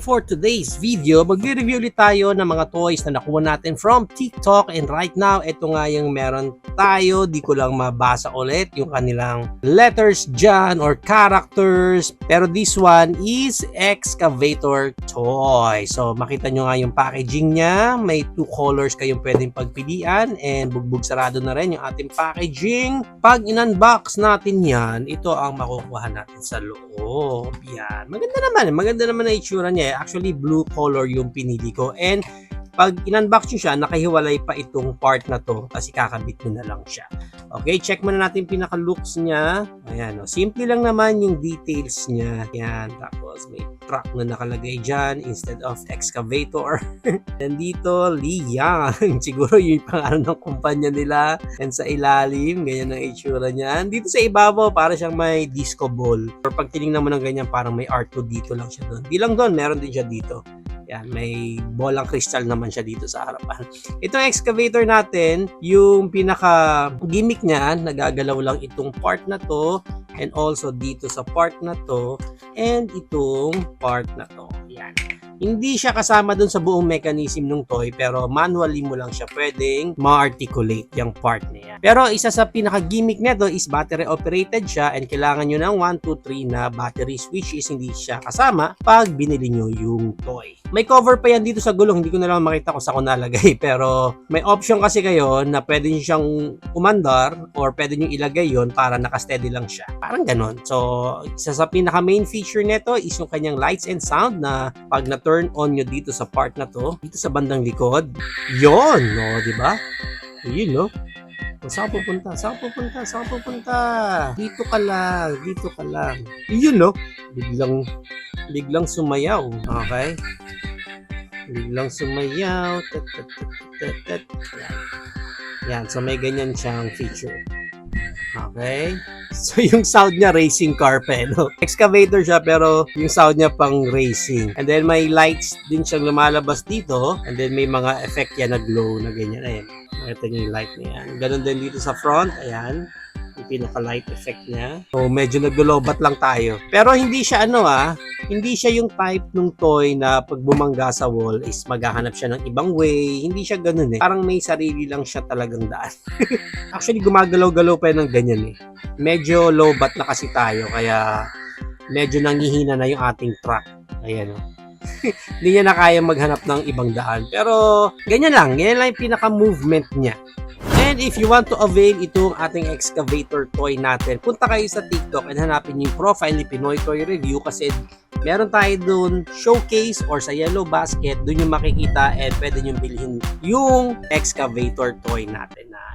for today's video, magre-review ulit tayo ng mga toys na nakuha natin from TikTok. And right now, ito nga yung meron tayo. Di ko lang mabasa ulit yung kanilang letters dyan or characters. Pero this one is excavator toy. So makita nyo nga yung packaging niya. May 2 colors kayong pwedeng pagpilian. And bugbog sarado na rin yung ating packaging. Pag in-unbox natin yan, ito ang makukuha natin sa loob. Yan. Maganda naman na itsura niya. Actually, blue color yung pinili ko. And pag in-unbox nyo siya, nakahiwalay pa itong part na to kasi kakabit mo na lang siya. Okay, check muna natin pinaka-looks niya. Ayan, simple lang naman yung details niya. Ayan, tapos may truck na nakalagay dyan instead of excavator. And dito, Liang. Siguro yung pangalan ng kumpanya nila. And sa ilalim, ganyan ang itsura niya. Dito sa ibabaw, para siyang may disco ball. Or pag tinignan mo ng ganyan, parang may R2 dito lang siya doon. Di lang doon, meron din siya dito. Yan, may bolang kristal naman siya dito sa harapan. Itong excavator natin, yung pinaka gimmick niya, nagagalaw lang itong part na to and also dito sa part na to and itong part na to. Yan. Hindi siya kasama dun sa buong mechanism ng toy pero manually mo lang siya pwedeng ma-articulate yung part niya. Pero isa sa pinaka-gimmick nito is battery operated siya and kailangan nyo ng 1, 2, 3 na batteries which is hindi siya kasama pag binili nyo yung toy. May cover pa yan dito sa gulong, hindi ko na lang makita kung saan ko nalagay pero may option kasi kayo na pwede nyo siyang umandar or pwede nyo ilagay yon para naka-steady lang siya. Parang ganon. So, isa sa pinaka-main feature nito is yung kanyang lights and sound na pag na-turn on nyo dito sa part na to, dito sa bandang likod, yon, no, di ba? Yun, no? Saan pupunta? Dito ka lang. Yun, no? Biglang sumayaw. Okay? Biglang sumayaw. Yan. So, may ganyan siyang feature. Okay? So, yung sound niya, racing car pa, no? Excavator siya, pero yung sound niya pang racing. And then, may lights din siyang lumalabas dito. And then, may mga effect yan na glow na ganyan. Ayan. Makita niyo yung light na yan. Ganon din dito sa front. Ayan. Yung pinaka-light effect niya. So, medyo naglolobat lang tayo. Pero hindi siya hindi siya yung type ng toy na pag bumangga sa wall is maghahanap siya ng ibang way. Hindi siya ganun eh. Parang may sarili lang siya talagang daan. Actually, gumagalaw-galaw pa yun ng ganyan eh. Medyo low-bat na kasi tayo. Kaya medyo nangihina na yung ating track. Ayan o. Hindi niya na kaya maghanap ng ibang daan. Pero ganyan lang yung pinaka-movement niya. And if you want to avail itong ating excavator toy natin, punta kayo sa TikTok and hanapin yung profile ni Pinoy Toy Review kasi meron tayo doon showcase or sa yellow basket, doon yung makikita and pwede nyo bilhin yung excavator toy natin na